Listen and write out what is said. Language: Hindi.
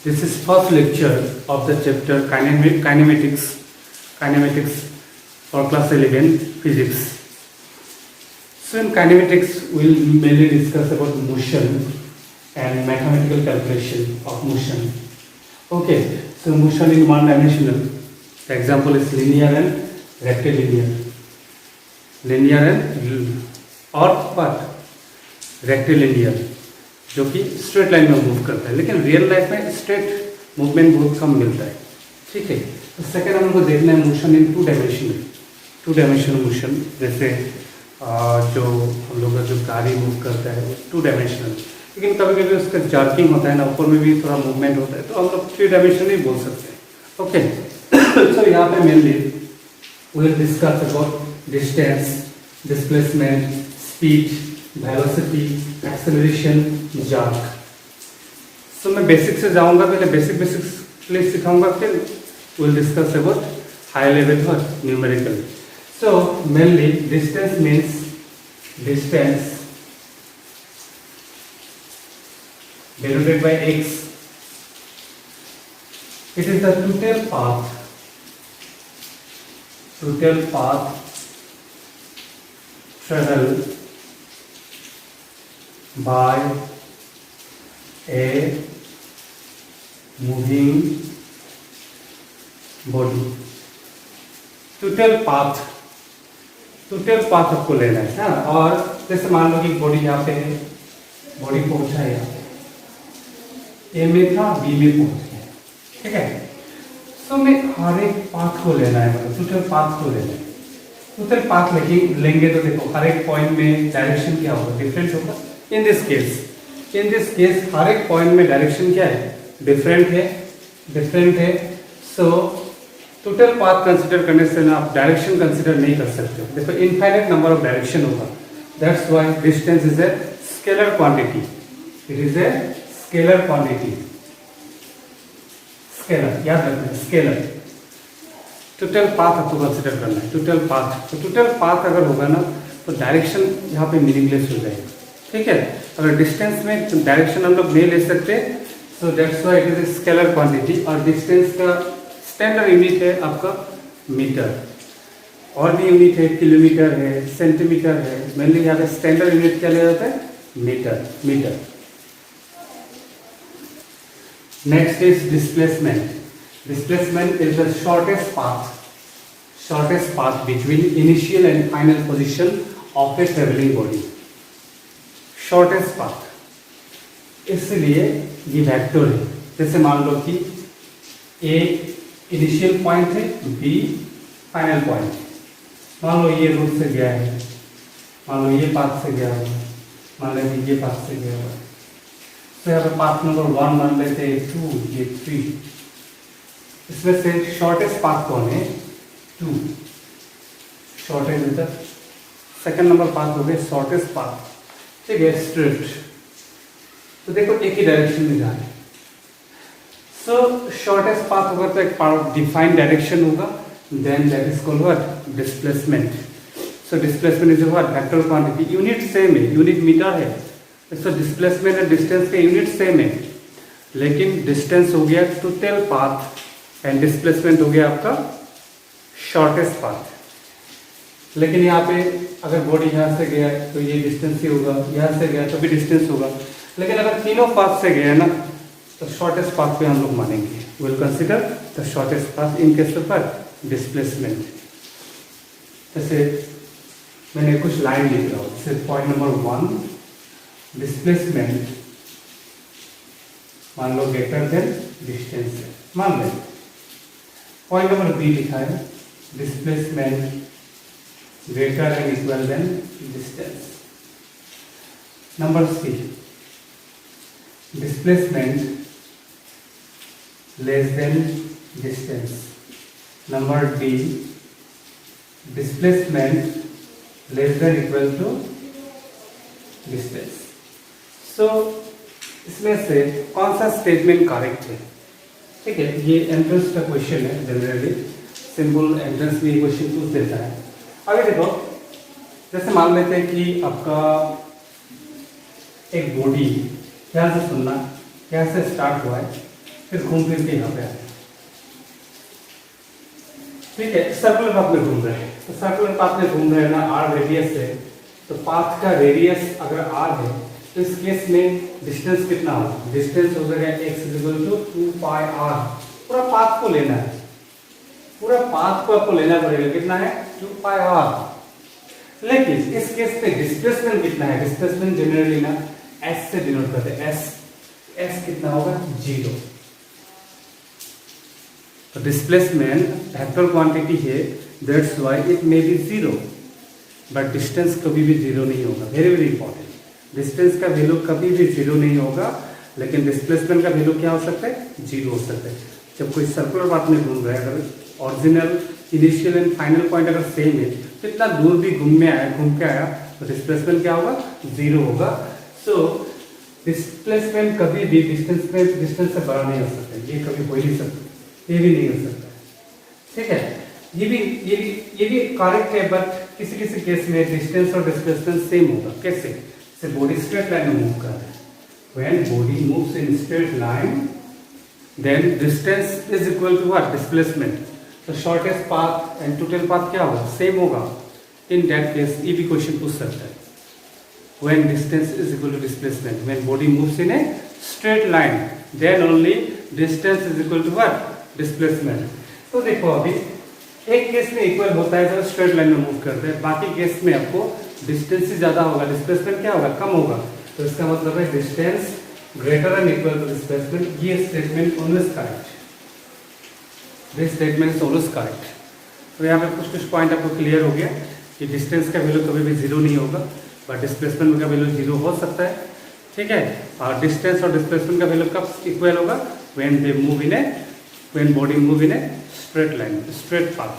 This is first lecture of the chapter kinematics for class 11 physics. So in kinematics we'll mainly discuss about motion and mathematical calculation of motion. Okay, so motion in one dimensional. The example is linear and rectilinear. Linear and or what? Rectilinear, जो कि स्ट्रेट लाइन में मूव करता है, लेकिन रियल लाइफ में स्ट्रेट मूवमेंट बहुत कम मिलता है. ठीक है. तो सेकेंड हम लोग को देखना है motion in two dimensional motion. जैसे जो हम लोग का जो गाड़ी मूव करता है वो टू डायमेंशनल, लेकिन कभी कभी उसका जर्किंग होता है ना, ऊपर में भी थोड़ा मूवमेंट होता है, तो हम लोग थ्री डायमेंशनल ही बोल सकते हैं. ओके. सो यहाँ पे mainly we will discuss about distance, displacement, speed, velocity, acceleration, jerk. So मैं बेसिक से जाऊंगा, पहले बेसिक सिखाऊंगा, फिर will discuss about high level और numerical. So mainly distance means distance denoted by x. It is the total path traveled by a moving body. Total path आपको लेना है ना. और जैसे मान लो कि बॉडी यहाँ पे है, बॉडी पहुंचा है यहाँ पे, ए में था, बी में पहुंच गया. ठीक है. सो मैं हर एक पाथ को लेना है, मतलब टोटल पाथ को लेना है. टोटल पाथ लेंगे तो देखो हर एक पॉइंट में डायरेक्शन क्या होगा, डिफरेंट होगा. इन दिस केस हर एक पॉइंट में डायरेक्शन क्या है, डिफरेंट है. सो टोटल पाथ कंसीडर करने से ना आप डायरेक्शन कंसीडर नहीं कर सकते हो. देखो इनफाइनाइट नंबर ऑफ डायरेक्शन होगा. That's why distance is a scalar quantity. It is a scalar quantity. Scalar याद रखना, स्केलर. टोटल पाथ आपको कंसीडर करना है. टोटल पाथ अगर होगा ना तो डायरेक्शन यहाँ पे मीनिंगलेस हो जाएगा. ठीक है. अगर डिस्टेंस में डायरेक्शन हम लोग नहीं ले सकते, so that's why it is scalar quantity. और डिस्टेंस का स्टैंडर्ड यूनिट है आपका मीटर. और भी यूनिट है, किलोमीटर है, सेंटीमीटर है. मेनली यहाँ पे स्टैंडर्ड यूनिट क्या लिया जाता है, meter. Next is displacement. Displacement is the shortest path between initial and final position of a traveling body. Shortest path. इसलिए ये वेक्टर है. जैसे मान लो कि A इनिशियल पॉइंट है, B फाइनल पॉइंट. मान लो ये रूट से गया है, मान लो ये पाथ से गया होगा, मान लो ये पाथ से गया होगा. तो यहाँ पे पाथ नंबर 1 मान लेते हैं, 2, ये 3. इसमें से शॉर्टेस्ट पाथ कौन है, 2. शॉर्टेस्ट सेकंड नंबर पाथ हो गए शॉर्टेस्ट पाथ. ठीक है. स्ट्रेट. तो देखो एक ही डायरेक्शन में जा रहे हैं. सो शॉर्टेस्ट पाथ होगा तो एक डिफाइंड डायरेक्शन होगा. Then that is called what, displacement. So displacement is what, vector quantity. Unit same है, यूनिट मीटर है. सो डिस्प्लेसमेंट और डिस्टेंस के यूनिट सेम है, लेकिन डिस्टेंस हो गया टोटल पाथ एंड डिस्प्लेसमेंट हो गया आपका शॉर्टेस्ट पाथ. लेकिन यहाँ पे अगर बॉडी यहाँ से गया है तो ये डिस्टेंस ही होगा, यहाँ से गया तो भी डिस्टेंस होगा. लेकिन अगर तीनों पाथ से गया है ना तो शॉर्टेस्ट पाथ पे हम लोग मानेंगे. Will consider the shortest path in case of displacement. जैसे मैंने कुछ लाइन लिख रहा हूँ. जैसे पॉइंट नंबर 1 डिस्प्लेसमेंट मान लो ग्रेटर देन डिस्टेंस है, मान लें. पॉइंट नंबर बी लिखा है displacement greater and equal than distance. Number C displacement less than distance. Number D displacement less than equal to distance. So इसमें से कौन सा स्टेटमेंट करेक्ट है. ठीक है. ये एंट्रेंस का क्वेश्चन है. जनरली सिंपल एंट्रेंस में क्वेश्चन पूछ देता है. आगे देखो, जैसे मान लेते हैं कि आपका एक बॉडी, ध्यान से सुनना, यहाँ से स्टार्ट हुआ है, फिर घूम फिर के यहाँ पे आए, ठीक है। सर्कुलर पाथ में घूम रहे हैं, तो सर्कुलर पाथ में घूम रहे हैं ना, आर रेडियस है, तो पाथ का रेडियस अगर आर है तो इस केस में डिस्टेंस कितना होगा, डिस्टेंस हो जाएगा x इक्वल टू 2πr। पूरा पाथ को लेना है, पूरा पाथ को आपको लेना पड़ेगा, कितना है 2πr। लेकिन इस केस में डिस्प्लेसमेंट कितना है, डिस्प्लेसमेंट जनरली ना s से डिनोट करते हैं, s कितना होगा 0। तो डिस्प्लेसमेंट वेक्टर क्वांटिटी है, that's why it may be 0, but distance कभी भी 0 नहीं होगा। वेरी वेरी इंपॉर्टेंट, डिस्टेंस का वैल्यू कभी भी 0 नहीं होगा, लेकिन डिस्प्लेसमेंट का वैल्यू क्या हो सकता है, 0 हो सकता है। जब कोई सर्कुलर पाथ में घूम रहा है, अगर original initial and final point अगर सेम है, तो इतना दूर भी घूम के आया तो डिस्प्लेसमेंट क्या होगा, 0 होगा। सो डिस्प्लेसमेंट कभी भी डिस्टेंस से बड़ा नहीं हो सकता, ये कभी हो ही नहीं सकता, ये भी नहीं हो सकता, ठीक है। ये भी करेक्ट है, बट किसी किसी केस में डिस्टेंस और डिस्प्लेसमेंट सेम होगा। कैसे, से बॉडी स्ट्रेट लाइन में मूव कर रहा है, when body moves in straight line then distance is equal to what, displacement. तो shortest path and total path क्या होगा, सेम होगा। इन दैट केस ये भी क्वेश्चन पूछ सकता है, when distance is equal to displacement, when body moves in a straight line then only distance is equal to what, displacement. तो देखो अभी एक केस में इक्वल होता है जब स्ट्रेट लाइन में मूव करते हैं, बाकी केस में आपको डिस्टेंस ही ज्यादा होगा, डिस्प्लेसमेंट क्या होगा, कम होगा। तो इसका मतलब है distance greater than equal to displacement. ये statement always correct, this statement is always correct. तो यहाँ पे कुछ पॉइंट आपको क्लियर हो गया कि डिस्टेंस का वैल्यू कभी भी 0 नहीं होगा, बट डिस्प्लेसमेंट का वैल्यू 0 हो सकता है, ठीक है। और डिस्टेंस और डिस्प्लेसमेंट का वैल्यू कब इक्वल होगा, when body move in a straight line, straight path.